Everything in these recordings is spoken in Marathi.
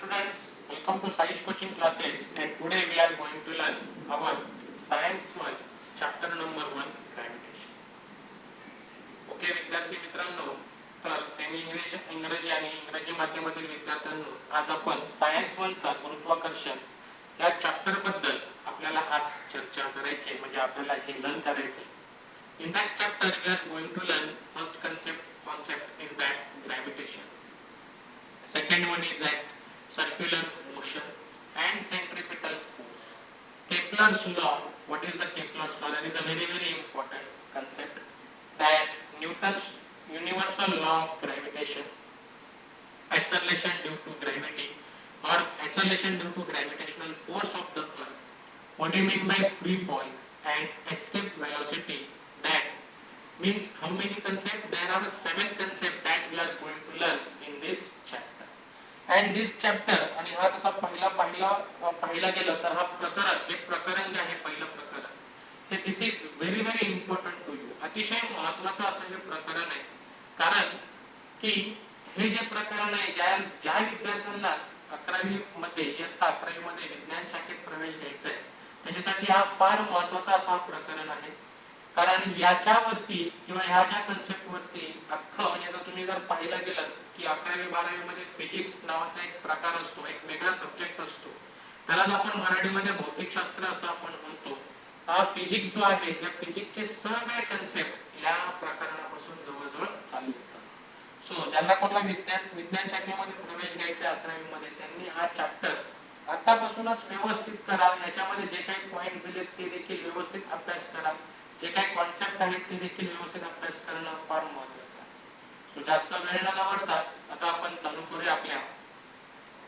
students, welcome to Sai's coaching classes, and today we are going to learn our science 1 chapter number 1 gravitation. Okay विद्यार्थी मित्रांनो, तर सेमी इंग्रजी आणि इंग्रजी माध्यमातील विद्यार्थ्यांनो, आज आपण सायन्स 1 चा गुरुत्वाकर्षण या चॅप्टर बद्दल आपल्याला आज चर्चा करायची, म्हणजे आपल्याला हे लर्न करायचे. In that chapter we are going to learn first concept is that gravitation. Second one is that circular motion and centripetal force. Kepler's law. What is the Kepler's law? That is a very important concept. That Newton's universal law of gravitation, acceleration due to gravity or acceleration due to gravitational force of the earth. What do you mean by free fall and escape velocity? That means how many concepts? There are 7 concepts that we are going to learn in this chapter. And this chapter, आणि हा तसा पाहिला गेलं तर हा प्रकरण जे आहे पहिलं प्रकरण, हे this is very important to you. अतिशय महत्वाचं असं हे प्रकरण आहे, कारण की हे जे प्रकरण आहे, ज्या विद्यार्थ्यांना 11वी मध्ये इयत्ता 11वी मध्ये विज्ञान शाखेत प्रवेश घ्यायचा आहे, त्याच्यासाठी हा फार महत्वाचा असा प्रकरण आहे. कारण याच्यावरती किंवा ह्या ज्या कन्सेप्ट वरती अख्खं, म्हणजे जर तुम्ही जर पाहिलं गेलं की 11वी 12वी मध्ये फिजिक्स नावाचा एक प्रकार असतो, एक वेगळा सब्जेक्ट असतो, त्याला आपण मराठीमध्ये भौतिकशास्त्र असं आपण म्हणतो. हा फिजिक्स जो आहे, या फिजिक्सचे सगळे कन्सेप्ट या प्रकरणापासून जवळजवळ चालू होतात. सो ज्यांना कोणला विज्ञान शाखेमध्ये प्रवेश घ्यायचा 11वी मध्ये, त्यांनी हा चॅप्टर आतापासूनच व्यवस्थित करा. याच्यामध्ये जे काही पॉइंट्स दिलेत ते देखील व्यवस्थित अभ्यास करा. जे काही कॉन्सेप्ट आहेत ते देखील व्यवस्थित अभ्यास करणं फार महत्त्वाचं आहे. सो जास्त वेळ न घालवता आता आपण चालू करूया आपल्या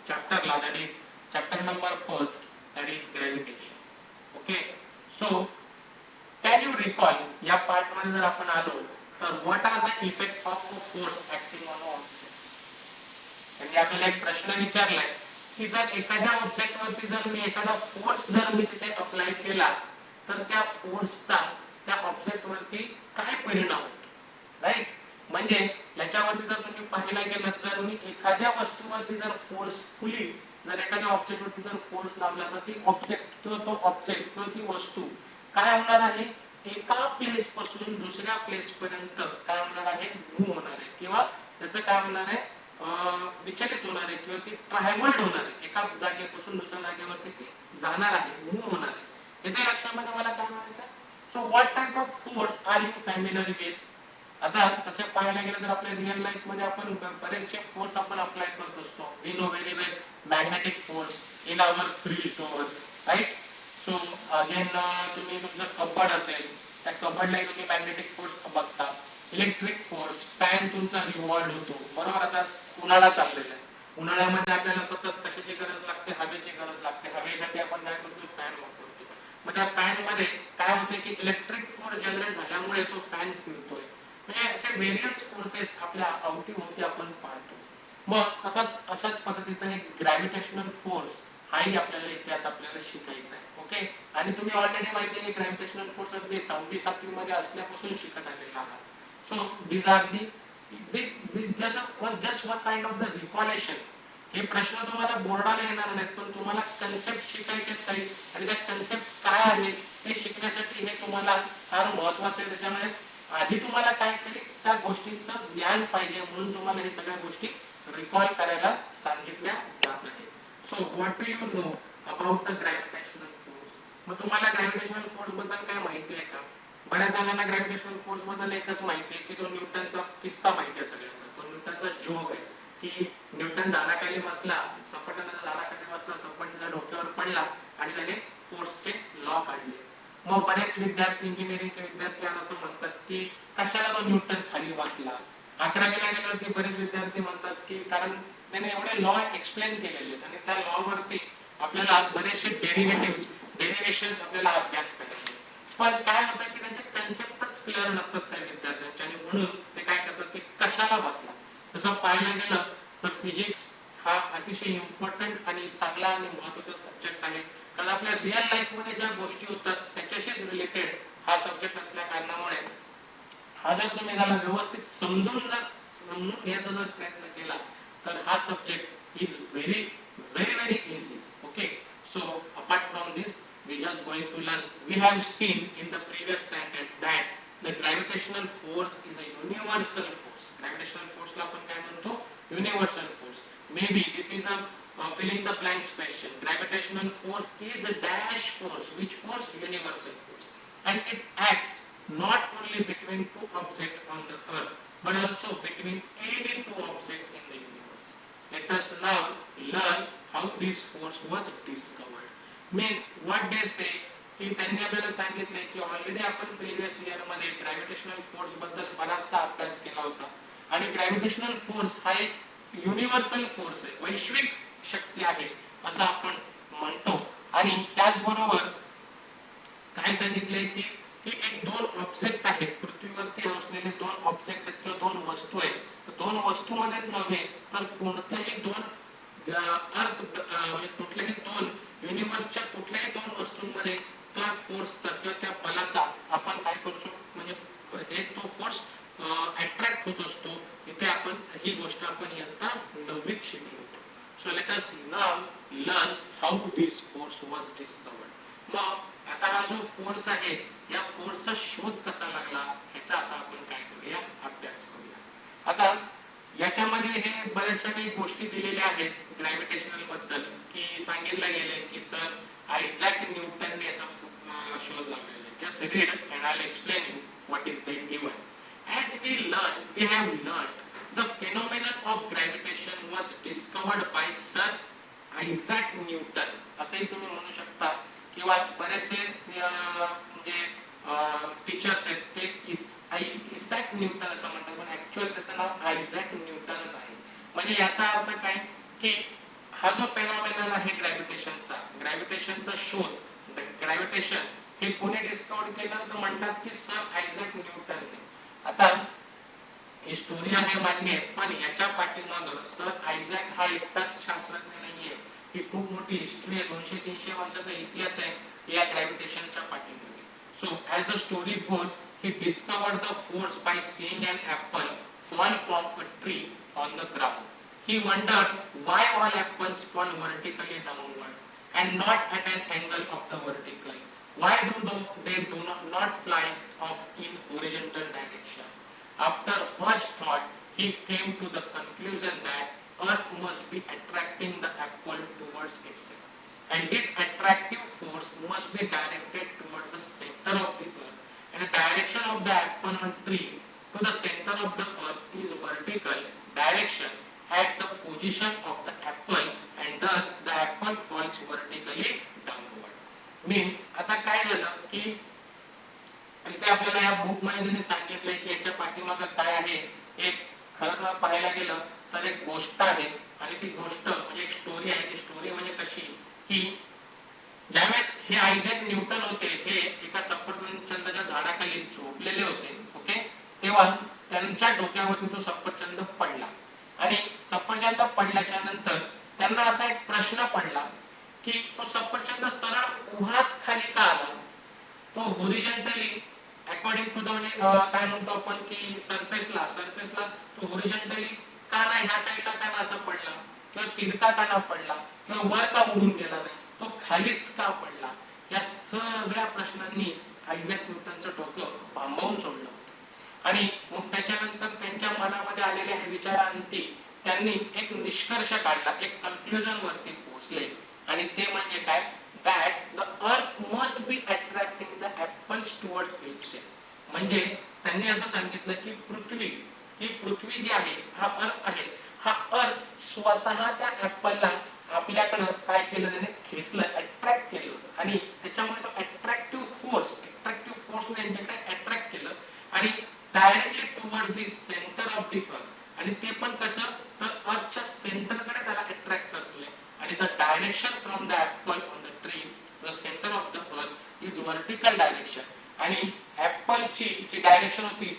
चॅप्टरला. That is chapter number 1, that is gravitation. Okay, so can you recall, या पार्ट मध्ये जर आपण आलो तर what are the effect of force acting on object. म्हणजे आपल्याला एक प्रश्न विचारलाय की जर एखाद्या ऑब्जेक्ट वरती जर मी एखादा फोर्स जर मी तिथे अप्लाय केला, तर त्या फोर्सचा त्या ऑब्जेक्ट वरती काय परिणाम होतो, राईट. म्हणजे याच्यावरती जर तुम्ही पाहायला गेलं, जर मी एखाद्या वस्तूवरती जर फोर्सफुली जर एखाद्या ऑब्जेक्ट वरती जर फोर्स लावला, तर ती ऑब्जेक्ट किंवा तो ऑब्जेक्ट किंवा ती वस्तू काय होणार आहे, एका प्लेस पासून दुसऱ्या प्लेस पर्यंत काय होणार आहे, मूव्ह होणार आहे, किंवा त्याचं काय होणार आहे, विचलित होणार आहे, किंवा ती ट्रॅव्हल्ड होणार आहे. एका जागेपासून दुसऱ्या जागेवरती ती जाणार आहे, मूव्ह होणार आहे. येते लक्षामध्ये मला काय म्हणायचं. So what type of force are you familiar with. आता तसे पाहायला गेलं तर आपल्या रिअल लाईफ मध्ये आपण बरेचसे फोर्स आपण अप्लाय करत असतो. We know very well magnetic force in our free store, right. So again तुम्ही तुमचं कबड असेल, त्या कबडला तुम्ही मॅग्नेटिक फोर्स बघता. इलेक्ट्रिक फोर्स, फॅन तुमचा रिव्हॉल्व होतो, बरोबर. आता उन्हाळा चाललेला आहे, उन्हाळ्यामध्ये आपल्याला सतत कशाची गरज लागते, हवेची गरज लागते. हवेसाठी आपण काय करतो, फॅन वापरतो. मग त्या फॅन मध्ये काय होते की इलेक्ट्रिक फोर्स जनरेट झाल्यामुळे तो फॅन फिरतोय. म्हणजे असे व्हेरियस फोर्सेस आपल्या अवतीभोवती आपण पाहतो. मग अशाच पद्धतीचा एक ग्रॅव्हिटेशनल फोर्स हाही आपल्याला इथे आता आपल्याला शिकायचा आहे. ओके, आणि तुम्ही ऑलरेडी माहिती आहे की ग्रॅव्हिटेशनल फोर्स अगदी 6वी 7वी मध्ये असल्यापासून शिकत आलेला आहात. So this are the this just one kind of the recollection. हे प्रश्न तुम्हाला बोर्डाला येणार नाहीत, पण तुम्हाला कन्सेप्ट शिकायचे काही, आणि त्या कन्सेप्ट काय आहे ते शिकण्यासाठी हे तुम्हाला फार महत्वाचं आहे. त्याच्यामुळे आधी तुम्हाला काहीतरी त्या गोष्टींचं ज्ञान पाहिजे, म्हणून तुम्हाला हे सगळ्या गोष्टी रिकॉल करायला सांगितल्या जात आहेत. So what do you know about the gravitational force. मग तुम्हाला ग्रॅव्हिटेशनल फोर्स बद्दल काय माहिती आहे का. बऱ्याच जणांना ग्रॅव्हिटेशनल फोर्स बद्दल एकच माहिती आहे की तो न्यूटनचा किस्सा माहिती आहे सगळ्यांना. तो न्यूटनचा जोक आहे की न्यूटन झाडाखाली बसला, सफरचंदाच्या झाडाखाली बसला, सफरचंद डोक्यावर पडला आणि त्याने फोर्सचे लॉ काढले. मग बरेच विद्यार्थी, इंजिनिअरिंगचे विद्यार्थी असं म्हणतात की कशाला तो न्यूटन खाली बसला. 11वीला गेल्यावरती बरेच विद्यार्थी म्हणतात की कारण त्याने एवढे लॉ एक्सप्लेन केलेले आहेत, आणि त्या लॉ वरती आपल्याला बरेचसे डेरिव्हेशन्स आपल्याला अभ्यास करायचे. पण काय होतं की त्यांचे कन्सेप्टच क्लिअर नसतात त्या विद्यार्थ्यांचे, आणि म्हणून ते काय करतात की कशाला बसला. तसं पाहायला गेलं तर फिजिक्स हा अतिशय इम्पॉर्टंट आणि चांगला आणि महत्त्वाचा सब्जेक्ट आहे. कारण आपल्या रिअल लाईफ मध्ये ज्या गोष्टी होतात त्याच्याशीच रिलेटेड हा सब्जेक्ट असल्या कारणामुळे हा जर तुम्ही त्याला व्यवस्थित समजून घ्यायचा जर प्रयत्न केला, तर हा subject is very very easy. Okay, so apart from this, we just going to learn. We have seen in the previous standard that the gravitational force is a universal force. Gravitational force ला आपण काय म्हणतो? Universal force. Maybe this is a filling the blanks question. Gravitational force is a dash force. Which force? Universal force. And it acts not only between two objects on the earth, but also between any two objects in the universe. Let us now learn how this force was discovered. Means what they say की त्यांनी आपल्याला सांगितले की ऑलरेडी आपण प्रिव्हियस इयर मध्ये ग्रॅव्हिटेशनल फोर्स बद्दल बराचसा अभ्यास केला होता आणि ग्रॅव्हिटेशनल फोर्स हा एक युनिव्हर्सल फोर्स आहे, वैश्विक शक्ती आहे असं आपण म्हणतो. आणि त्याचबरोबर काय सांगितले की एक दोन ऑब्जेक्ट आहेत, पृथ्वीवरती असलेले दोन ऑब्जेक्ट आहेत किंवा दोन वस्तू आहेत. दोन वस्तूमध्येच नव्हे तर कोणत्याही दोन अर्थ म्हणजे कुठल्याही दोन युनिव्हर्सच्या कुठल्याही दोन वस्तूंमध्ये त्या फोर्सचा किंवा त्या बलाचा आपण काय करतो म्हणजे तो फोर्स अट्रॅक्ट होत असतो. इथे आपण ही गोष्ट आपण इयत्ता 9वीत शिकलो होतो. So let us now learn how this force वाज डिस्कवर्ड. मग आता हा जो फोर्स आहे या फोर्सचा शोध कसा लागला ह्याचा आता आपण काय करूया, अभ्यास करूया. आता याच्यामध्ये हे बऱ्याचशा काही गोष्टी दिलेल्या आहेत ग्रॅव्हिटेशनल बद्दल की सांगितलं गेले की सर आयझॅक न्यूटन याचा शोध लावलेला आहे. Just read and I will explain you what is then given. As we have learned, the phenomenon of gravitation was discovered by Sir Isaac Newton. असंही तुम्ही म्हणू शकता किंवा बरेचसे म्हणजे टीचर्स आहेत ते इसॅक न्यूटन असं म्हणतात, पण ऍक्च्युअल त्याचं नाव आयझॅक न्यूटनच आहे. म्हणजे याचा अर्थ काय की हा जो फेनॉमेनन आहे ग्रॅव्हिटेशनचा शोध, ग्रॅव्हिटेशन हे कोणी डिस्कवर केलं तर म्हणतात की सर आयझॅक न्यूटनने. आता ही स्टोरी आहे मान्य आहे, पण याच्या पाठीमागे सर आयझॅक हा एकटाच शास्त्रज्ञ नाहीये, ही खूप मोठी हिस्ट्री आहे, 200-300 वर्षाचा इतिहास आहे या ग्रॅव्हिटेशनच्या पाठीमागे. So as the story goes, he discovered the force by seeing an apple fall from a tree on the ground. He wondered why all apples fall vertically downward and not at an angle of the vertical. Why they do not fly off in horizontal direction? After much thought, he came to the conclusion that Earth must be attracting the apple towards itself. And this attractive force must be directed towards the center of the earth. And the direction of the apple on tree to the center of the earth is vertical direction at the position of the apple, and thus the apple falls vertically downward. Means आता काय झालं की इथे आपल्याला या बुक मध्ये सांगितलंय की याच्या पाठीमागे काय आहे. एक खरं तर पाहायला गेलं तर एक गोष्ट आहे आणि ती गोष्ट म्हणजे एक स्टोरी आहे. ती स्टोरी म्हणजे कशी की ज्यावेळेस हे आयझॅक न्यूटन होते हे एका सफरचंदाच्या झाडाखाली झोपलेले होते. ओके, तेव्हा त्यांच्या डोक्यावरती तो सफरचंद पडला आणि सफरचंद पडल्याच्या नंतर त्यांना असा एक प्रश्न पडला की तो सफरचंद सरळ उभाच खाली का आला. तो हॉरिझॉन्टली अकॉर्डिंग टू द म्हणजे काय म्हणतो आपण की सरफेसला तो हॉरिझॉन्टली का नाही, ह्या साईडला का ना असा पडला किंवा तिरका का ना पडला किंवा वर का उडून गेला नाही, तो खालीच का पडला. या सगळ्या प्रश्नांनी आयझॅक न्यूटनचं डोकं भांबवून सोडलं होतं. आणि मग त्याच्यानंतर त्यांच्या मनामध्ये आलेल्या विचारांती त्यांनी एक निष्कर्ष काढला, एक कन्क्लुजन वरती पोहोचले आणि ते म्हणजे काय, that the earth must be attracting the apples towards itself. म्हणजे त्यांनी असं सांगितलं की पृथ्वी जी आहे हा अर्थ आहे, हा अर्थ स्वतः त्या ऍपलला आपल्याकडे काय केलं त्याने खेचलं, अट्रॅक्ट केलं आणि त्याच्यामुळे तो अट्रॅक्टिव्ह फोर्स त्यांच्याकडे अट्रॅक्ट केलं आणि directly towards the centre of the earth. आणि ते पण कसं तर अर्थच्या सेंटरकडे त्याला अट्रॅक्ट करतोय आणि the direction from the apple on the tree the centre of the earth is vertical direction. आणि ऍपलची जी डायरेक्शन होती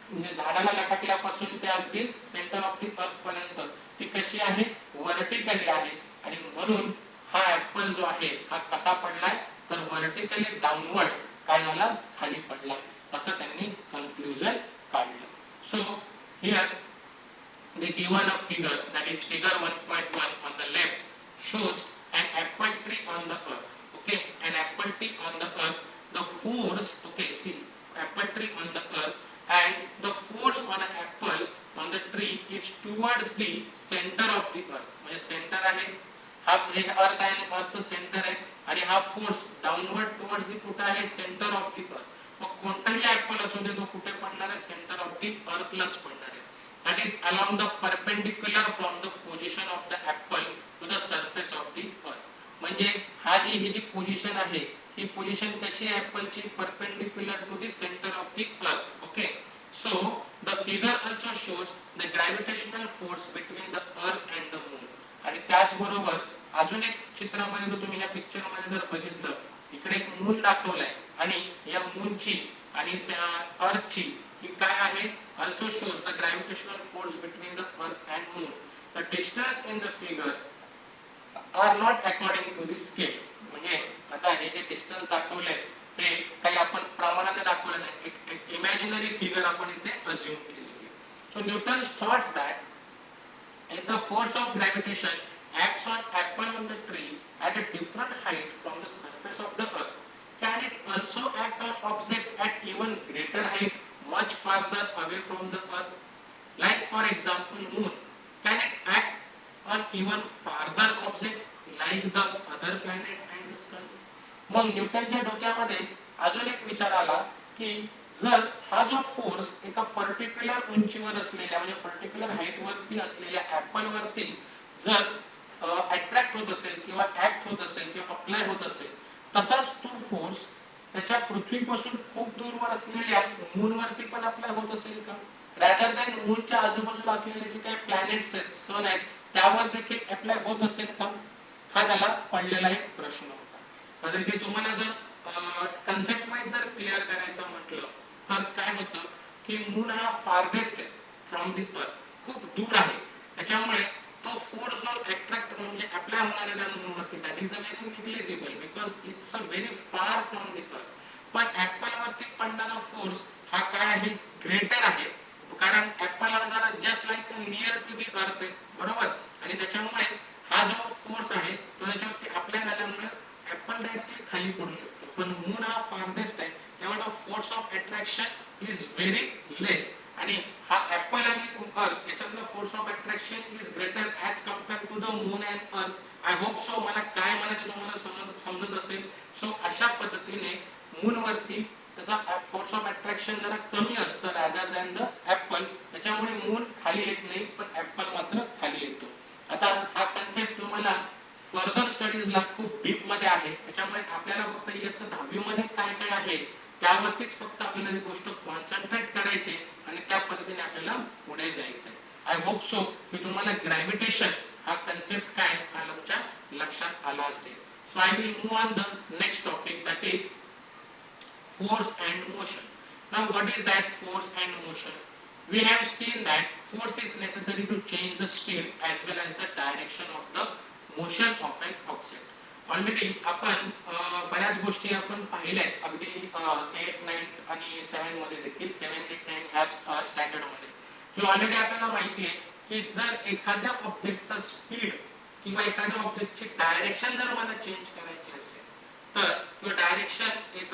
म्हणजे झाडाला लटकल्यापासून ते अगदी सेंटर ऑफ द अर्थ पर्यंत ती कशी आहे, वर्टिकली आहे. आणि म्हणून हा ऍपल जो आहे हा कसा पडलाय तर वर्टिकली डाउनवर्ड काय झाला, खाली पडला, असं त्यांनी कन्क्लुजन काढलं. So here they given a figure, that is figure 1.1 on the left, shows an apple tree on the earth. Okay, an apple tree on the earth. The force, okay, see, apple tree on the earth, and the force on an apple on the tree is towards the center of the earth. म्हणजे सेंटर आहे, हा हे अर्थ आहे आणि अर्थचं सेंटर आहे, आणि हा फोर्स डाऊनवर्ड टुवर्ड्स दी कुठे आहे, सेंटर ऑफ दी अर्थ. मग कोणताही ऍपल असू दे तो कुठे पडणार आहे, सेंटर ऑफ दी अर्थलाच पडणार आहे. That is along the perpendicular from the position of the apple to the surface of the earth. म्हणजे हा ही जी पोझिशन आहे, ही पोझिशन कशी आहे ऍपलची, perpendicular to the centre of the earth. Okay, so the figure also shows the gravitational force between the earth and the moon. आणि त्याचबरोबर अजून एक चित्रामध्ये जर तुम्ही या पिक्चर मध्ये जर बघितलं, इकडे एक मून दाखवलाय आणि या मूनची आणि अर्थची ही काय आहे, also shows the gravitational force between the earth and moon. The distance in the figure are not according to the scale. म्हणजे आता हे जे डिस्टन्स दाखवलंय ते काही आपण प्रमाणाने दाखवलं नाही, एक इमॅजिनरी फिगर आपण इथे अज्युम केलेली आहे. So Newton's thoughts that if the force of gravitation acts on apple on the tree at a different height from the surface of the earth, can it also act on object at even greater height much farther away from the earth? Like for example moon, can it act on even farther object like the other planets and the sun? मग न्यूटनच्या डोक्यामध्ये अजून एक विचार आला की जर हा जो फोर्स एका पर्टिक्युलर उंचीवर असलेल्या म्हणजे पर्टिक्युलर हाईट वरती असलेल्या ऍपल वरती जर अट्रॅक्ट होत असेल किंवा ऍक्ट होत असेल किंवा अप्लाय होत असेल, तसाच तो फोर्स त्याच्या पृथ्वीपासून खूप दूरवर असलेल्या मून वरती पण अप्लाय होत असेल का? रॅदर दॅन मूनच्या आजूबाजूला असलेले जे काही प्लॅनेट्स आहेत, सन आहेत, त्यावर देखील अप्लाय होत असेल का? हा त्याला पडलेला एक प्रश्न होता. तर ते तुम्हाला जर कन्सेप्ट वाईज जर क्लिअर करायचं म्हटलं तर काय होतं की मून हा फार्देस्ट आहे फ्रॉम दी अर्थ, खूप दूर आहे. त्याच्यामुळे तो फोर्स जो अट्रॅक्ट म्हणजे अप्लाय होणार आहे मून वरती, that is a very negligible because it's a very far from the अर्थ. पण ऍपल वरती पडणारा फोर्स हा काय आहे, ग्रेटर आहे, कारण ऍपल हा just like near to the earth आहे, बरोबर. आणि त्याच्यामुळे हा जो फोर्स आहे तो त्याच्यावरती अप्लाय झाल्यामुळे ऍपल डायरेक्टली खाली पडू शकतो. पण मून हा फार्देस्ट आहे, त्यामुळे force of attraction is very less. आणि हा ऍपल आणि अर्थ याच्यातला force of attraction is greater as compare to the moon and earth. I hope so मला काय म्हणायचं तुम्हाला समजत असेल. सो अशा पद्धतीने मून वरती त्याचा फोर्स ऑफ अट्रॅक्शन जरा कमी असतं रॅदर दॅन द ऍपल, त्याच्यामुळे मून खाली येत नाही पण ऍपल मात्र खाली येतो. आता हा कन्सेप्ट तुम्हाला फर्दर स्टडीजला खूप डीप मध्ये आहे, त्याच्यामुळे आपल्याला फक्त इयत्ता 10वी मध्ये काय काय आहे त्यावरतीच फक्त आपल्याला ही गोष्ट कॉन्सन्ट्रेट करायची आणि त्या पद्धतीने आपल्याला पुढे जायचं आहे. आय होप सो की तुम्हाला ग्रॅव्हिटेशन हा कन्सेप्ट काय हा तुमच्या लक्षात आला असेल. So I will move on the next topic, that is force and motion. Now what is that force and motion? We have seen that force is necessary to change the speed as well as the direction of the motion of an object. Already आपण बऱ्याच गोष्टी आपण पाहिल्यात अगदी 8, 9 आणि 7 मध्ये देखील 7, 8, 9 ह्या स्टँडर्ड मध्ये. हे ऑलरेडी आपल्याला माहिती आहे की जर एखाद्या ऑब्जेक्टचा स्पीड किंवा एखाद्या ऑब्जेक्टची डायरेक्शन जर मला चेंज करायची असेल तर तो डायरेक्शन एक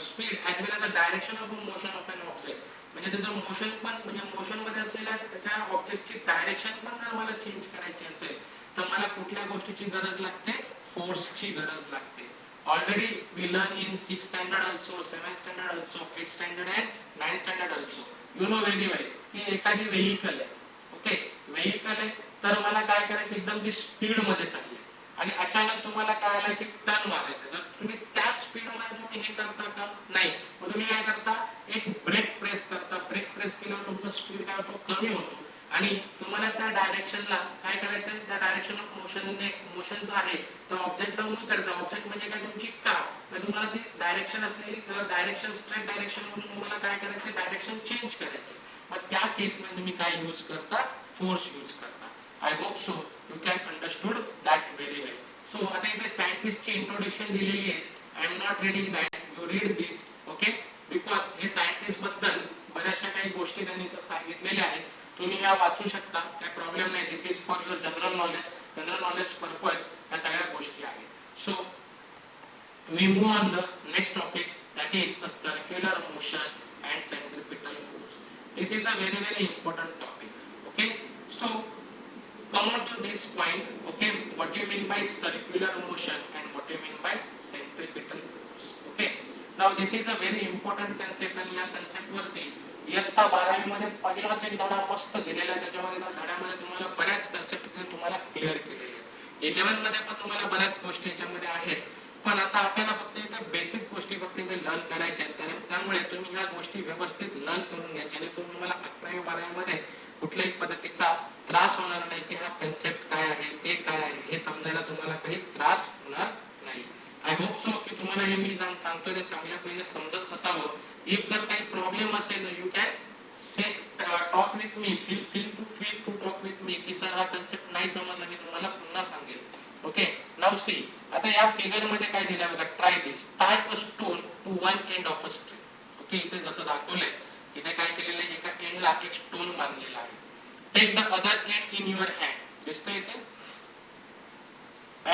speed as well as the direction of motion of an object, म्हणजे त्याचं मोशन पण म्हणजे मोशन मध्ये असलेल्या त्याच्या ऑब्जेक्टची डायरेक्शन पण जर मला चेंज करायची असेल तर मला कुठल्या गोष्टीची गरज लागते, फोर्सची गरज लागते. Already we learn in 6th standard also, 7th standard also, 8th standard and 9th standard also. You know very well की एखादी व्हेइकल आहे, ओके, व्हेइकल आहे तर मला काय करायचं, एकदम ती स्पीड मध्ये चालली आणि अचानक तुम्हाला काय आलं की टर्न मारायचं, तर तुम्ही त्याच स्पीड मध्ये तुम्ही हे करता का, नाही. मग तुम्ही काय करता, एक ब्रेक प्रेस करता. ब्रेक प्रेस केल्यावर तुमचा स्पीड काय होतो, कमी होतो आणि तुम्हाला त्या डायरेक्शनला काय करायचं, त्या डायरेक्शन ऑफ मोशन जो आहे तो ऑब्जेक्टला मूव्ह करायचा. ऑब्जेक्ट म्हणजे काय, तुमची कार, तर तुम्हाला ती डायरेक्शन असलेली डायरेक्शन स्ट्रेट डायरेक्शन मधून तुम्हाला काय करायचे, डायरेक्शन चेंज करायचे. मग त्या केस मध्ये तुम्ही काय यूज करता, फोर्स यूज करता. I hope so you can understood that very well. So आता इथे सायंटिस्टची इंट्रोडक्शन दिलेली आहे. I am not reading that, you read this, okay, because हे सायंटिस्ट बद्दल बऱ्याचशा काही गोष्टी त्यांनी सांगितलेल्या आहेत, तुम्ही या वाचू शकता, काही प्रॉब्लेम नाही. This is for your general knowledge. General knowledge purpose या सगळ्या गोष्टी आहेत. So we move on the next topic, that is the circular motion and centripetal force. This is a very important topic. Okay, so come on to this point. Okay, what do you mean by circular motion and what do you mean by centripetal force? Okay, now this is a very important concept आणि या concept वरती इयत्ता 12वी मध्ये पहिलाच एक धडा मस्त दिलेला आहे. त्याच्यामध्ये त्या धड्यामध्ये तुम्हाला बऱ्याच कन्सेप्ट तुम्हाला क्लिअर केलेले आहेत. 11 मध्ये पण तुम्हाला बऱ्याच गोष्टी याच्यामध्ये आहेत, पण आता आपल्याला फक्त इथे बेसिक गोष्टी फक्त इथे लर्न करायच्या आहेत. त्यामुळे तुम्ही ह्या गोष्टी व्यवस्थित लर्न करून घ्या, जेणेकरून तुम्हाला 11वी 12वी मध्ये कुठल्याही पद्धतीचा त्रास होणार नाही की हा कन्सेप्ट काय आहे, ते काय आहे, हे समजायला तुम्हाला काही त्रास होणार नाही. आय होप सो की तुम्हाला हे मी सांगतोय ते चांगल्यापैकी समजत असावं. इफ जर काही प्रॉब्लेम असेल you can say talk with me, feel to talk with me की सर हा कन्सेप्ट नाही समजला, मी तुम्हाला पुन्हा सांगेल. ओके, नाउ सी, आता या फिगर मध्ये काय दिलं बघा, try this, tie a stone to one end of a string. Okay, इथे जसं दाखवलंय इथे काय केलेलं आहे, एका एंडला एक स्टोन बांधलेला आहे. Take the other end in your hand, दिसतंय इथे,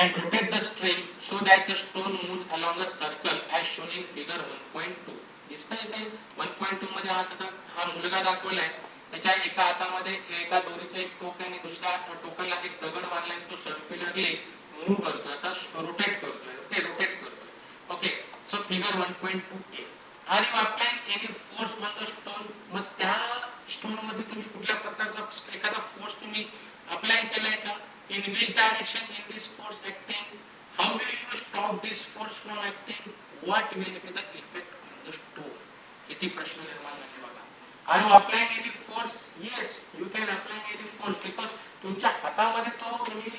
and rotate the string so that the stone moves along a circle as shown in figure 1.2. दिसतंय इथे 1.2 मध्ये हा कसा हा मुलगा दाखवलाय, त्याच्या एका हातामध्ये एका दोरीचं एक टोक आणि दुसऱ्या टोकाला एक दगड मारलाय, तो सर्क्युलरली मूव्ह करतो, असा रोटेट करतोय. ओके, रोटेट करतोय. Okay, so figure 1.2a, are you applying any force on the stone. मग त्या स्टोन मध्ये तुम्ही कुठल्या प्रकारचा एखादा फोर्स तुम्ही अप्लाय केलाय का? In which direction is this force acting? How will you stop this force from acting? What will be the effect on the stone? किती प्रश्न निर्माण झाले बघा. Are you applying any force? Yes, you can apply any force because तुमच्या हातामध्ये तो तुम्ही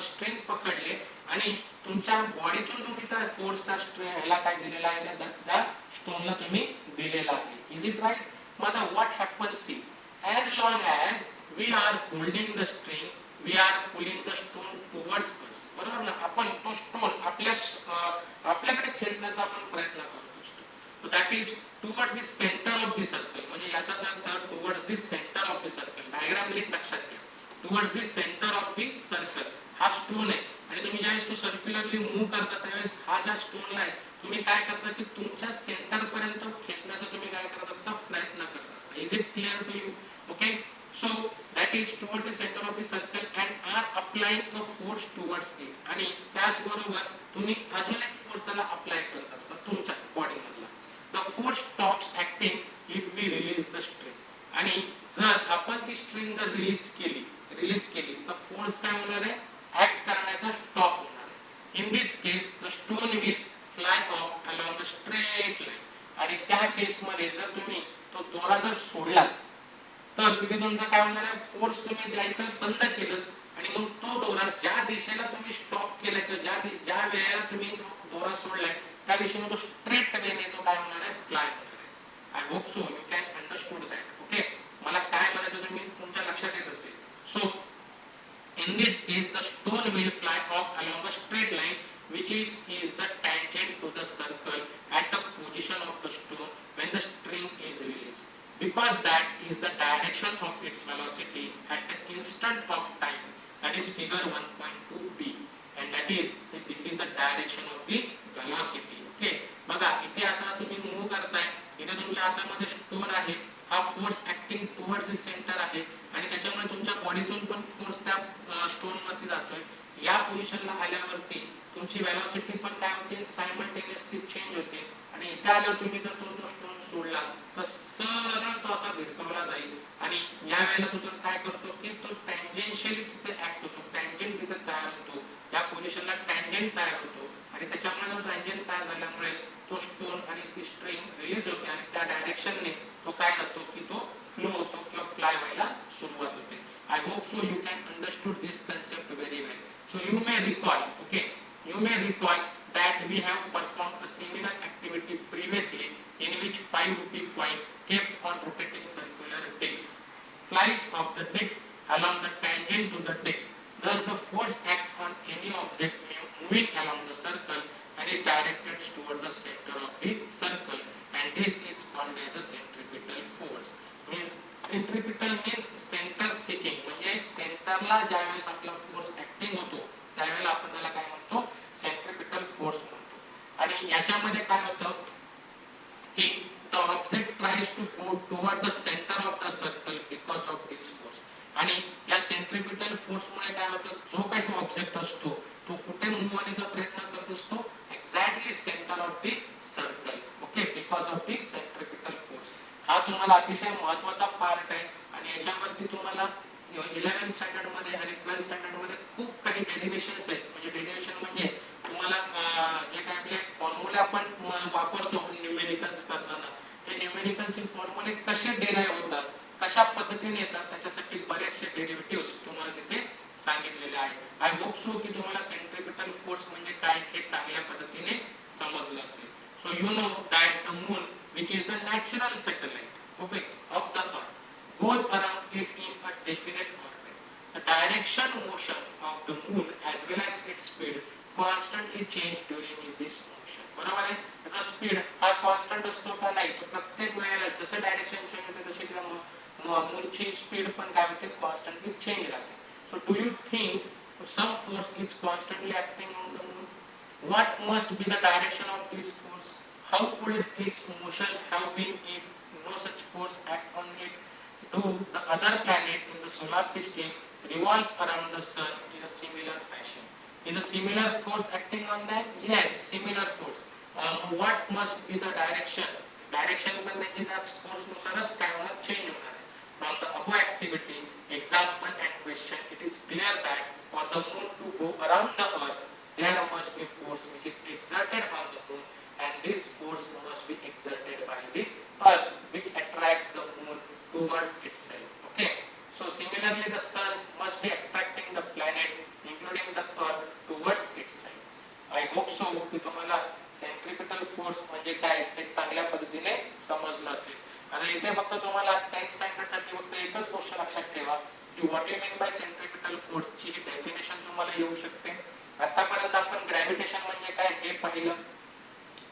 स्ट्रिंग पकडले आणि तुमच्या बॉडीतून तुम्ही त्या फोर्स त्या ह्याला काय दिलेला आहे, त्या स्टोनला तुम्ही दिलेला आहे. Is it right? मग what happens? See, as long as we are holding the string, we are pulling the stone towards us. बरोबर ना, आपण तो स्टोन आपल्याकडे खेचण्याचा आपण प्रयत्न करत असतो. So that is towards the center of the circle. म्हणजे याचाच अर्थ towards the center of the circle. Diagram नीट लक्षात घ्या. towards the center of the circle हा स्टोन आहे आणि तुम्ही ज्यावेळेस तो सर्क्युलरली मूव्ह करता त्यावेळेस हा ज्या स्टोनला आहे तुम्ही काय करता की तुमच्या सेंटर पर्यंत खेचण्याचा तुम्ही काय करत असता, प्रयत्न करत असता. Is it clear to you? Okay, so that is towards the center of the circle and are applying a force towards it. आणि त्याच बरोबर तुम्ही अजून एक फोर्स त्याला अप्लाय करत असता तुमच्या बॉडी मधला. the force stops acting if we release the string. आणि जर आपण ती स्ट्रिंग जर रिलीज केली तर फोर्स काय होणार आहे, ऍक्ट करण्याचा स्टॉप होणार आहे. In this case the stone will fly of along a straight line. आणि त्या केस मध्ये जर तुम्ही तो दोरा जर सोडला तर तिथे तुमचा काय होणार आहे, फोर्स तुम्ही द्यायचं बंद केलं आणि मग तो दोरा ज्या दिशेला तुम्ही स्टॉप केलाय किंवा ज्या वेळेला तुम्ही दोरा सोडलाय त्या दिशेने तो स्ट्रेट वेने तो काय होणार आहे, फ्लाय होणार आहे. I hope so you can understood that. Okay, मला काय म्हणायचं तुम्ही तुमच्या लक्षात येत असेल. So in this case the stone will fly off along a straight line which is the tangent to the circle at the position of the stone when the string is released, because that is the direction of its velocity at the instant of time. That is figure 1.2b and that is this is the direction of the velocity. Okay, बघा इथे आता तुम्ही मूव्ह करताय, इथे तुमच्या हातामध्ये स्टोन आहे, हा force acting towards the centre आहे आणि त्याच्यामुळे तुमच्या बॉडीतून पण फोर्स त्या स्टोन वरती जातोय. या पोझिशनला आल्यावरती तुमची वेलोसिटी पण काय होते, सायमल्टेनियसली चेंज होते आणि इथे आल्यावर तुम्ही जर तो स्टोन सोडला तर सरळ तो असा भिरकवला जाईल आणि या वेळेला तो काय करतो की तो टँजेन्शियली तिथे ऍक्ट होतो, टँजेंट तिथे तयार होतो, या पोझिशनला टँजेंट तयार होतो आणि त्याच्यामुळे टँजेंट तयार झाल्यामुळे तो स्टोन आणि ती स्ट्रिंग रिलीज होते आणि त्या डायरेक्शनने तो काय करतो की तो फ्लो होतो किंवा फ्लाय व्हायला सुरुवात होते. I hope so you can understood this concept very well. So you may recall, okay, you may recall that we have performed a similar activity previously in which 5 rupee coin kept on rotating circular discs. Flights of the discs along the tangent to the disc. Thus the force acts on any object moving along the circle and is directed towards the center of the circle, and this is called as a centripetal force. Means centripetal means center seeking, म्हणजे सेंटरला ज्यावेळेस आपला फोर्स ऍक्टिंग फोर्समुळे काय होतं, जो काही ऑब्जेक्ट असतो तो कुठे मूव्ह होण्याचा प्रयत्न करत असतो, exactly centre of the circle. Okay, because of the centripetal force. हा तुम्हाला अतिशय महत्वाचा पार्ट आहे आणि याच्यावरती तुम्हाला 11th स्टँडर्ड मध्ये आणि 12th स्टँडर्ड मध्ये खूप काही डेरिव्हेशन्स आहेत. म्हणजे डेरिव्हेशन म्हणजे तुम्हाला जे काही आपले फॉर्म्युले आपण वापरतो न्यूमेरिकल्स करताना, ते न्यूमेरिकलचे फॉर्म्युले कसे डेराइव्ह होतात, कशा पद्धतीने येतात, त्याच्यासाठी बरेचसे डेरिव्हेटिव्हज तुम्हाला तिथे सांगितलेले आहेत. आय होप सो की तुम्हाला सेंट्रिपिटल फोर्स म्हणजे काय हे चांगल्या पद्धतीने समजलं असेल. So you know that the moon which is the natural satellite, okay, of the earth, goes around it in a definite orbit. The direction motion of the moon as well as its speed constantly change during this motion. बरोबर आहे, त्याचा स्पीड हा कॉन्स्टंट असतो का नाही, तो प्रत्येक वेळेला जसं डायरेक्शन चेंज होते तशी त्या मूनची स्पीड पण काय होते, कॉन्स्टंटली चेंज राहते. So do you think some force is constantly acting on the moon? What must be the direction of this force? How could its motion have been if no such force act on it? Do the other planet in the solar system revolves around the sun in a similar fashion? Is a similar force acting on them? Yes, similar force. What must be the direction? Direction पण त्यांची त्या force नुसारच काय होणार, change होणार आहे. From the above activity, example and question, it is clear that for the moon to go around the earth, there must be force which is exerted on the moon, and this force must be exerted by the earth, which attracts the moon towards itself. Okay, so similarly the sun must be attracting the planet including the earth towards itself. I hope so की तुम्हाला सेंट्रिपिटल फोर्स म्हणजे काय हे चांगल्या पद्धतीने समजलं असेल. आणि इथे फक्त तुम्हाला 10th स्टँडर्ड साठी फक्त एकच गोष्ट लक्षात ठेवा की what you mean bye centripetal force ची डेफिनेशन तुम्हाला येऊ शकते. आतापर्यंत आपण ग्रॅव्हिटेशन म्हणजे काय हे पाहिलं.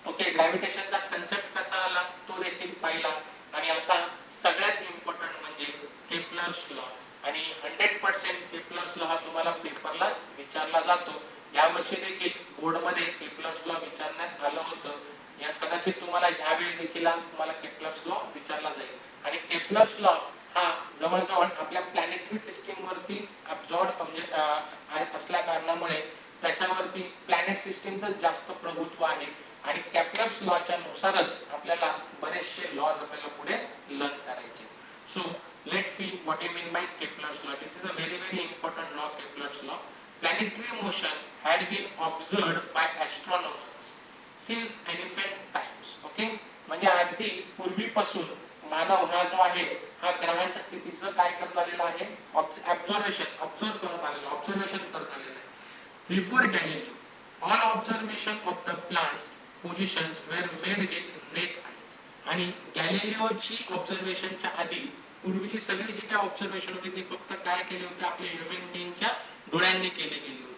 ओके, ग्रॅव्हिटेशनचा कन्सेप्ट कसा आला तो देखील पाहिला. आणि आता सगळ्यात इम्पॉर्टंट म्हणजे केप्लर्स लॉ. आणि 100% केप्लर्स लॉ हा तुम्हाला पेपरला विचारला जातो. यावर्षी देखील बोर्डमध्ये केप्लर्स लॉ विचारण्यात आलं होतं. या कदाचित तुम्हाला यावेळी देखील तुम्हाला केप्लर्स लॉ विचारला जाईल. आणि केप्लर्स लॉ हा जवळजवळ आपल्या प्लॅनेटरी सिस्टीम वरती अब्झॉर्ब म्हणजे असल्या कारणामुळे त्याच्यावरती प्लॅनेट सिस्टीमचं जास्त प्रभुत्व आहे. आणि केप्लर्स लॉच्या नुसारच आपल्याला बरेचसे लॉज आपल्याला पुढे लर्न करायचे. So let's see what you mean by Kepler's law. This is a very important law, Kepler's law. Planetary motion had been observed by astronomers since ancient times. Okay, म्हणजे अगदी पूर्वीपासून मानव हा जो आहे हा ग्रहांच्या स्थितीचं काय करत आलेला आहे, ऑब्झर्वेशन करत आलेला आहे. Before Galileo, all observation of the plants positions were made with naked eyes. आणि गॅलिलिओची ऑब्झर्वेशनच्या आधी पूर्वीची सगळी जी काय ऑब्झर्वेशन होती ती फक्त काय केली होती, आपल्या ह्युमन बीइंगच्या डोळ्यांनी केली गेली होती.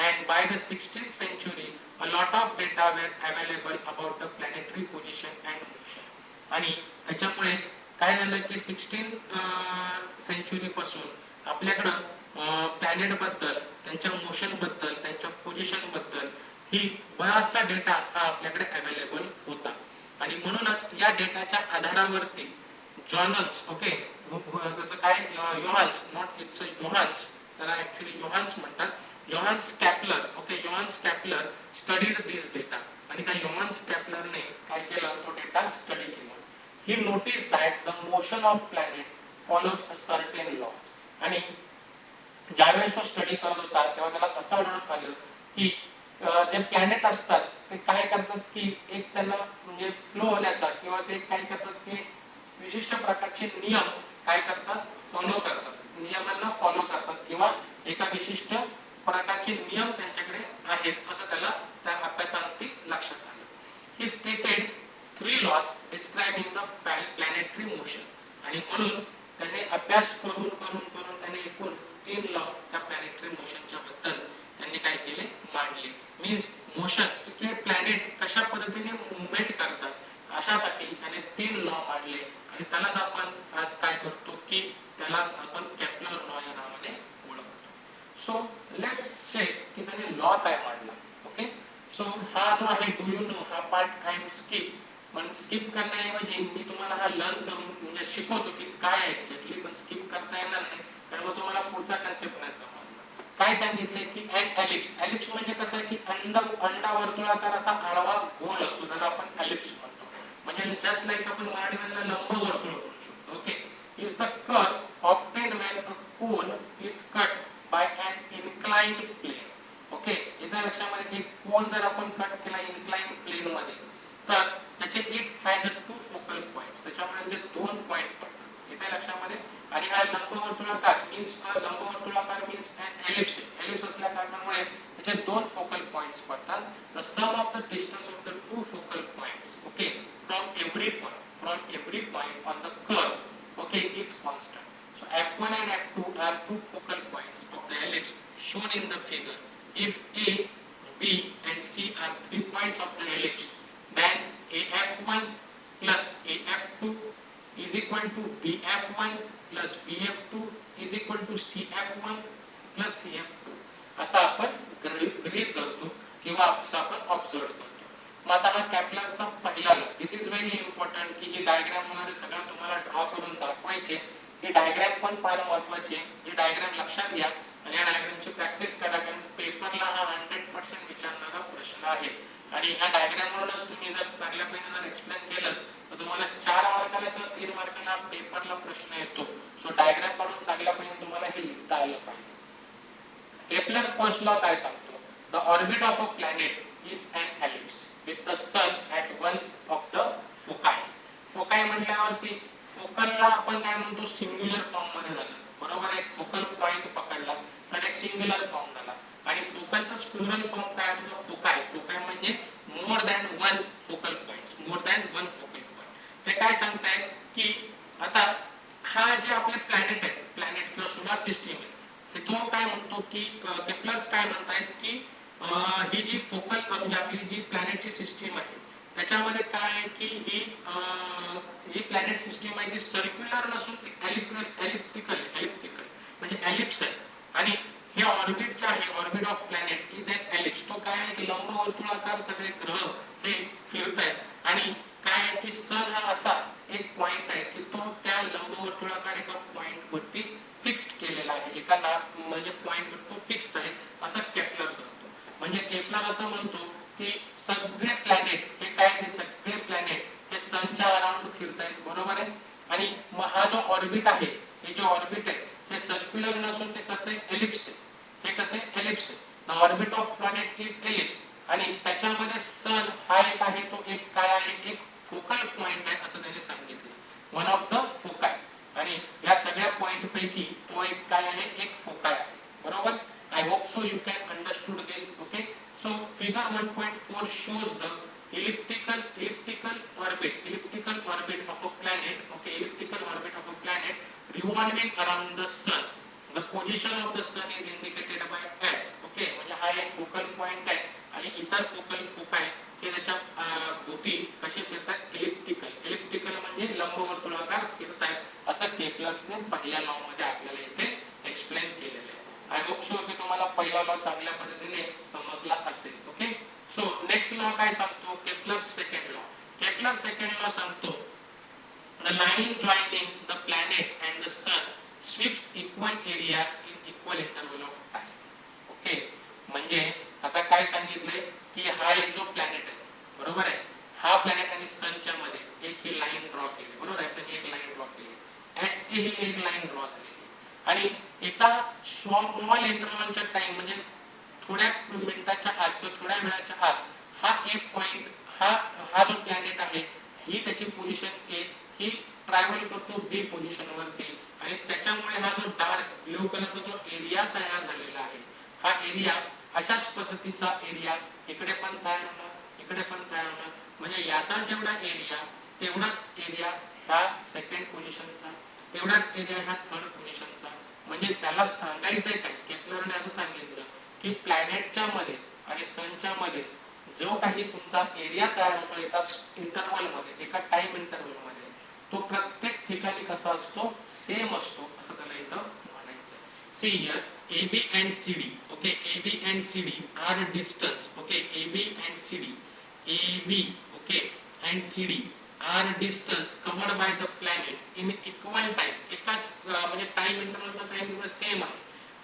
And by the 16th century, a lot of data were available about the planetary position and motion. आणि त्याच्यामुळेच काय झालं की 16th सेंचुरी पासून आपल्याकडं प्लॅनेट बद्दल, त्यांच्या मोशन बद्दल, त्यांच्या पोझिशन बद्दल ही बराचसा डेटा हा आपल्याकडे अवेलेबल होता. आणि म्हणूनच या डेटाच्या आधारावरती जॉर्नल्स, ओके, त्याचं काय योहान्स, नॉट इट्स योहान्स, त्याला ऍक्च्युअली योहान्स म्हणतात, योहान्स कॅपलर. ओके, योहान्स कॅपलर स्टडीड दिस डेटा. आणि त्या योहान्स कॅपलरने काय केलं, तो डेटा स्टडी केला. He notice that the motion of planet follows a certain laws. आणि ज्यावेळेस तो स्टडी करत होता तेव्हा त्याला असं आढळून आलं की जे प्लॅनेट असतात ते काय करतात की एक त्यांना म्हणजे फ्लो होण्याचा किंवा ते काय करतात की विशिष्ट प्रकारचे नियम काय करतात, फॉलो करतात, नियमांना फॉलो करतात किंवा एका विशिष्ट प्रकारचे नियम त्यांच्याकडे आहेत असं त्याला त्या अभ्यासावरती लक्षात आलं. He stated 3 laws describing the planetary motion. आणि म्हणून त्याने अभ्यास करून त्याने एकूण 3 लॉ त्या प्लॅनेटरी मोशनच्या बद्दल त्यांनी काय केले, मांडले. मीन्स मोशन की प्लॅनेट कशा पद्धतीने मूवमेंट करतात अशासाठी त्याने 3 लॉ मांडले. आणि त्यालाच आपण आज काय करतो की त्याला आपण केप्लर लॉ या नावाने ओळखतो. सो लेट्स से की त्याने लॉ काय मांडला. ओके, सो हा जो आहे डू यू नो हा पार्ट आय एम स्किप, पण स्किप करण्याऐवजी मी तुम्हाला हा लर्न करून म्हणजे शिकवतो की काय एक्झॅक्टली, पण स्किप करता येणार नाही तर मग तुम्हाला पुढचा कन्सेप्ट नाही समजला. काय सांगितलंय की एलिप्स, एलिप्स म्हणजे कसं आहे की अंडा वर्तुळाकार असा आडवा गोल असतो, त्याला आपण एलिप्स म्हणतो. म्हणजे जस्ट लाईक आपण मराठीमधला लंबवर्तुळ म्हणू शकतो. Okay, is the curve obtained when a cone is cut by an inclined plane. Okay, इथं लक्षामध्ये एक कोन जर आपण कट केला इन्क्लाइन्ड प्लेन मध्ये, तर त्याचे it has two focal points, त्याच्यामुळे जे दोन पॉइंट पडतात इथे लक्षामध्ये. आणि हा लंबवर्तुळाकार मीन्स लंबवर्तुळाकार मीन्स एलिप्स, एलिप्स असल्या कारणामुळे त्याचे दोन फोकल पॉइंट्स पडतात. The sum of the distance of the two focal points, okay, from every point on the curve, okay, is constant. So f1 and f2 are two focal points of the ellipse shown in the figure. If a, b and c are 3 points of the ellipse, then af1 plus af2 is equal to bf1 plus bf2 is equal to cf1 plus cf2, असा आपण गृहीत धरतो किंवा असं आपण ऑब्झर्व करतो. मग आता हा कॅपलरचा पहिला law, this is very important की ही डायग्राम वगैरे सगळं तुम्हाला ड्रॉ करून दाखवायचे. ही डायग्राम पण फार महत्त्वाची आहे. ही डायग्राम लक्षात घ्या आणि या डायग्रामची प्रॅक्टिस करा, कारण पेपरला हा 100% विचारणारा प्रश्न आहे. आणि ह्या डायग्रामवरूनच तुम्ही जर चांगल्या पद्धतीने जर एक्सप्लेन केलं तर तुम्हाला 4 मार्काला किंवा 3 मार्काला पेपरला प्रश्न येतो. सो डायग्राम काढून चांगल्या पद्धतीने तुम्हाला हे लिहिता आलं पाहिजे. केपलर फर्स्ट लॉ काय सांगतो? The orbit of a planet is an ellipse with the sun at one of the foci. फोकाय म्हटल्यावरती फोकलला आपण काय म्हणतो, सिंग्युलर फॉर्म मध्ये झालं, बरोबर आहे. फोकल पॉइंट पकडला तर एक सिंग्युलर फॉर्म झाला. आणि फोकलचा प्लुरल फॉर्म काय होतो, फोकाय. फोकाय म्हणजे more than one focal points, more than one focal point. ते काय सांगतायत की आता हा जे आपले प्लॅनेट आहे, प्लॅनेट किंवा सोलार सिस्टीम आहे, हे तो काय म्हणतो की केपलर्स काय म्हणतायत की ही जी फोकल म्हणजे आपली जी प्लॅनेटची सिस्टीम आहे त्याच्यामध्ये काय आहे की ही जी प्लॅनेट सिस्टीम आहे ती सर्क्युलर नसून ती एलिप्टिकल म्हणजे एलिप्स आहे. आणि हे ऑर्बिट जे आहे, orbit of planet is an ellipse. तो काय आहे की लंबवर्तुळाकार सगळे ग्रह हे फिरतायत. आणि काय आहे की सन हा असा एक पॉइंट आहे की तो त्या लंबवर्तुळाकार एका पॉइंट वरती फिक्स्ड केलेला आहे, एका म्हणजे पॉइंट वर तो फिक्स्ड आहे, असा केपलर सांगतो. म्हणजे केपलर असं म्हणतो की सगळे प्लॅनेट हे काय, हे सगळे प्लॅनेट हे सनच्या अराउंड फिरतायत, बरोबर आहे. आणि मग हा जो ऑर्बिट आहे, हे जे ऑर्बिट आहे हे सर्क्युलर नसून ते कसं आहे, एलिप्स आहे. हे कसं आहे, एलिप्स आहे. The orbit of planet is ellipse. आणि त्याच्यामध्ये सन हा एक आहे, तो एक काय आहे, एक फोकल पॉइंट आहे असं त्यांनी सांगितलं, वन ऑफ द फोकाय. आणि या सगळ्या पॉइंट पैकी तो एक काय आहे, एक फोकाय आहे, बरोबर. I hope so you can understood this. Okay, so figure 1.4 shows the elliptical orbit of a planet. Okay, elliptical orbit of a planet revolving around the sun. The position of the sun is indicated by S. Okay, म्हणजे हा एक फोकल पॉइंट आहे आणि इतर फोकाय हे त्याच्या भोवती कसे फिरतात, एलिप्टिकल म्हणजे लंबवर्तुळाकार फिरतायत असं केपलर्सने पहिल्या लॉ मध्ये आपल्याला इथे एक्सप्लेन केलेलं आहे. आय होप सो की तुम्हाला पहिला लॉ चांगल्या पद्धतीने समजला असेल. ओके, सो नेक्स्ट लॉ काय सांगतो, Kepler's second law. Kepler second law सांगतो the line joining the planet and the sun sweeps equal areas in equal interval of time. Okay, म्हणजे आता काय सांगितलंय की हा एक जो प्लॅनेट आहे, बरोबर आहे, हा प्लॅनेट आणि सनच्या मध्ये एक ही लाईन ड्रॉ केली, बरोबर आहे. आपण एक लाईन ड्रॉ केली, एस ही एक लाईन ड्रॉ केली. आणि एका स्मॉल इंटरवलच्या टाइम म्हणजे थोड्या मिनिटाच्या आत किंवा थोड्या वेळाच्या आत हा एक पॉइंट, हा जो प्लॅनेट आहे ही त्याची पोझिशन ए ही ट्रॅव्हल करतो बी पोझिशन वरती. आणि त्याच्यामुळे हा जो डार्क ब्लू कलरचा जो एरिया तयार झालेला आहे, हा एरिया अशाच पद्धतीचा एरिया इकडे पण तयार होणार, इकडे पण तयार होणार. म्हणजे याचा जेवढा एरिया तेवढाच एरिया ह्या सेकंड पोझिशनचा, तेवढाच एरिया ह्या थर्ड पोझिशनचा. म्हणजे त्याला सांगायचंय काय, केपलरने असं सांगितलं की प्लॅनेटच्या मध्ये आणि सनच्या मध्ये जो काही तुमचा एरिया तयार होतो एका इंटरवल मध्ये, एका टाइम इंटरवल मध्ये, तो प्रत्येक ठिकाणी कसा असतो, सेम असतो असं त्याला इथं म्हणायचं. See here AB and CD. Okay, AB and CD are a distance. Okay, AB and CD, AB, okay, and CD are distance covered by the planet in equal time, एकाच म्हणजे टाइम इंटरवलचा टाइम सेम आहे.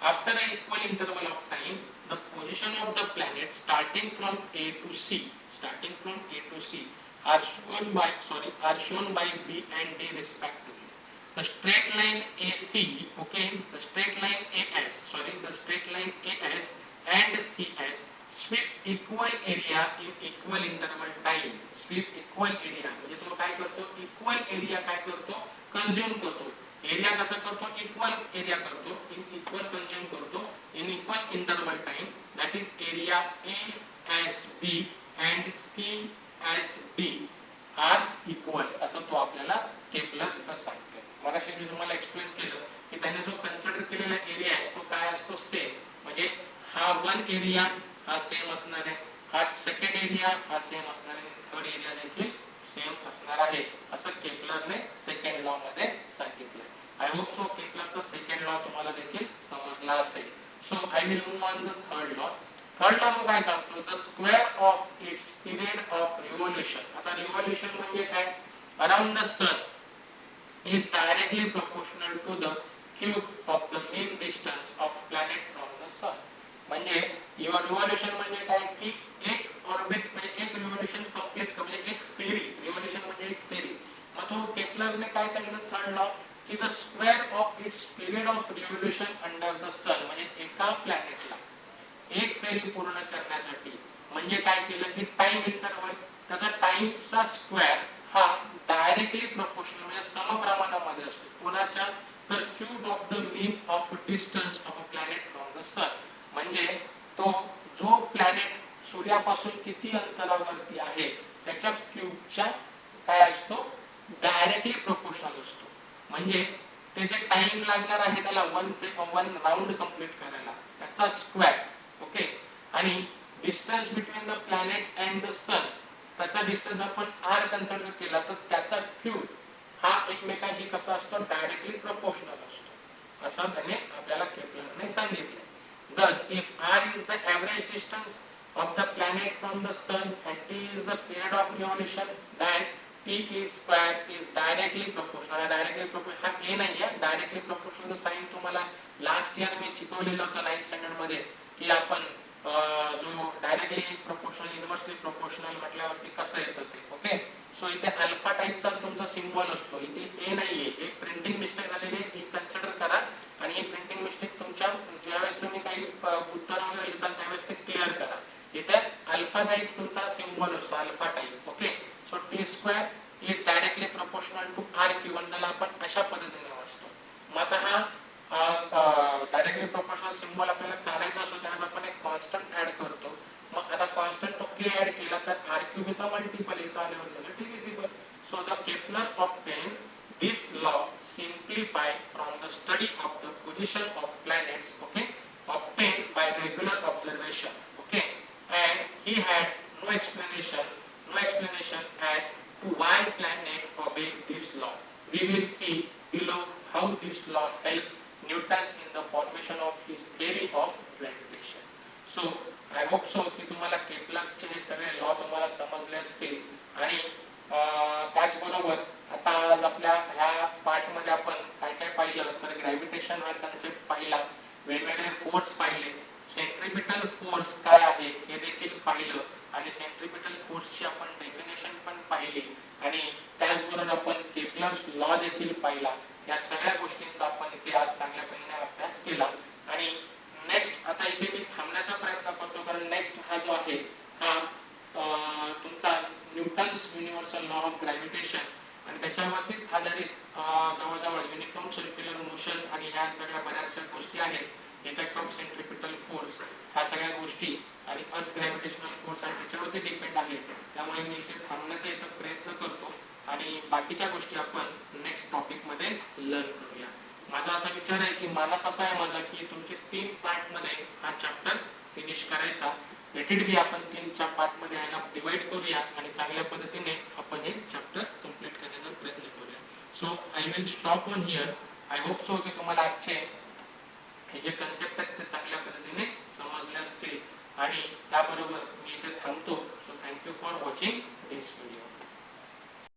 After a equal interval of time the position of the planet starting from A to C, starting from A to C are shown by B and D respectively. The straight line AC, okay, the straight line the straight line AS and CS sweep equal area in equal interval time. Sweep equal area म्हणजे तो काय करतो, equal area काय करतो, consume करतो. एरिया कसा करतो, इक्वल एरिया करतो, इक्वल कंझ्युम करतो in equal interval time. That is area A S B and C S D are equal, असं तो आपल्याला केपलर सांगतो. मगाशी मी तुम्हाला एक्सप्लेन केलं की त्याने जो कन्सिडर केलेला एरिया आहे तो काय असतो, सेम. म्हणजे हा वन एरिया हा सेम असणार आहे, हा सेकंड एरिया हा सेम असणार आहे, थर्ड एरिया देखील सेम असणार आहे, असं केपलरने सेकंड लॉ मध्ये सांगितलं. आय होप सो केपलरचा सेकंड लॉ तुम्हाला देखील समजला असेल. So I will move on the third law. Third law काय सांगतो, the square of its period of revolution. आता रिव्होल्यूशन म्हणजे काय, around the sun is directly proportional to the cube of the mean distance of planet from the sun. म्हणजे रिव्होल्यूशन म्हणजे काय की एक ऑर्बिट म्हणजे एक रिव्होल्यूशन कंप्लीट म्हणजे एक फेरी, रिव्होल्यूशन म्हणजे एक फेरी. मग तो केपलरने काय सांगितलं थर्ड लॉ की the square of its period of revolution under the sun. म्हणजे एका प्लॅनेटला एक फेरी पूर्ण करण्यासाठी म्हणजे काय केलं की टाइम इंटरवल त्याचा टाइमचा स्क्वेअर हा डायरेक्टली प्रोपोर्शनल म्हणजे समप्रमाणामध्ये असतो. कोणाच्या, तर cube of the mean of distance of a planet from the sun. म्हणजे तो जो प्लॅनेट सूर्यापासून किती अंतरावरती आहे त्याच्या क्यूबच्या काय असतो, डायरेक्टली प्रोपोर्शनल असतो. म्हणजे ते जे टाइम लागणार आहे त्याला वन राउंड कंप्लीट करायला त्याचा स्क्वेअर, ओके. आणि distance between the planet and the sun त्याचा डिस्टन्स आपण आर कन्सिडर केला तर त्याचा क्यूब हा एकमेकांशी कसा असतो, डायरेक्टली प्रोपोर्शनल असतो, असं त्याने आपल्याला केपलरने सांगितलं. Thus, if r is the average distance of the planet from the sun and t is the period of revolution, then t is square is directly proportional. Directly proportional हा a नाही आहे, directly proportional साइन तुम्हाला लास्ट इयर मी शिकवलेलं होतं 9th स्टँडर्ड मध्ये की आपण जो डायरेक्टली प्रोपोर्शनल इन्व्हर्सली प्रोपोर्शनल म्हटल्यावरती कसं येतं ते, ओके. सो इथे अल्फा टाइपचा तुमचा सिम्बॉल असतो, इथे ए नाहीये, एक प्रिंटिंग मिस्टेक झालेली आहे ती कन्सिडर करा. आणि ही प्रिंटिंग मिस्टेक तुमच्या ज्यावेळेस तुम्ही काही उत्तर वगैरे लिहितात त्यावेळेस ते क्लिअर करा. इथे अल्फा टाइप तुमचा सिम्बॉल असतो, alpha type, okay. So T square is directly proportional to R cube, त्याला आपण अशा पद्धतीने वाचतो. मग आता हा डायरेक्टली प्रोपोर्शनल सिम्बॉल आपल्याला काढायचा असतो त्यावेळेस आपण एक कॉन्स्टंट ऍड करतो. मग आता कॉन्स्टंट ओके ऍड केला तर आर क्यूब इथं मल्टिपल इथं आल्यावर झालं divisible. So the Kepler obtain this law simplified from the study of the position of planets, okay, obtained by regular observation, okay, and he had no explanation as to why planet obey this law. We will see below how this law helped Newton in the formation of his theory of gravitation. So I hope so की तुम्हाला केपलरचे हे सगळे लॉ तुम्हाला समजले असतील. आणि त्याचबरोबर आता आज आपल्या ह्या पार्ट मध्ये आपण काय काय पाहिलं तर ग्रॅव्हिटेशन हा कन्सेप्ट पाहिला, वेगवेगळे फोर्स पाहिले, सेंट्रिपिटल फोर्स काय आहे हे देखील पाहिलं आणि सेंट्रिपिटल फोर्सची आपण डेफिनेशन पण पाहिली आणि त्याचबरोबर आपण केपलर्स लॉ देखील पाहिला. या सगळ्या गोष्टींचा आपण इथे आज चांगल्या पद्धतीने अभ्यास केला. आणि नेक्स्ट आता इथे मी थांबण्याचा प्रयत्न करतो कारण नेक्स्ट हा जो आहे हा तुमचा Newton's universal law of gravitation आणि त्याच्यावरतीच आधारित जवळजवळ युनिफॉर्म सर्क्युलर मोशन आणि ह्या सगळ्या बऱ्याचशा गोष्टी आहेत, इफेक्ट ऑफ सेंट्रिपिटल फोर्स, ह्या सगळ्या गोष्टी आणि अर्थ ग्रॅव्हिटेशनल फोर्स आणि त्याच्यावरती डिपेंड आहे. त्यामुळे मी इथे थांबण्याचा इथं प्रयत्न करतो आणि बाकीच्या गोष्टी आपण नेक्स्ट टॉपिक मध्ये लर्न करूया. माझा असा विचार आहे की मानस असा आहे माझा की तुमचे 3 पार्ट मध्ये हा चॅप्टर फिनिश करायचा. लेट इट बी आपण 3च्या पार्ट मध्ये ह्याला डिवाइड करूया आणि चांगल्या पद्धतीने आपण हे चॅप्टर कंप्लीट करण्याचा प्रयत्न करूया. So I will stop on here. I hope so की तुम्हाला आजचे हे जे कन्सेप्ट आहेत ते चांगल्या पद्धतीने समजले असतील आणि त्याबरोबर मी इथे थांबतो. So thank you for watching this video.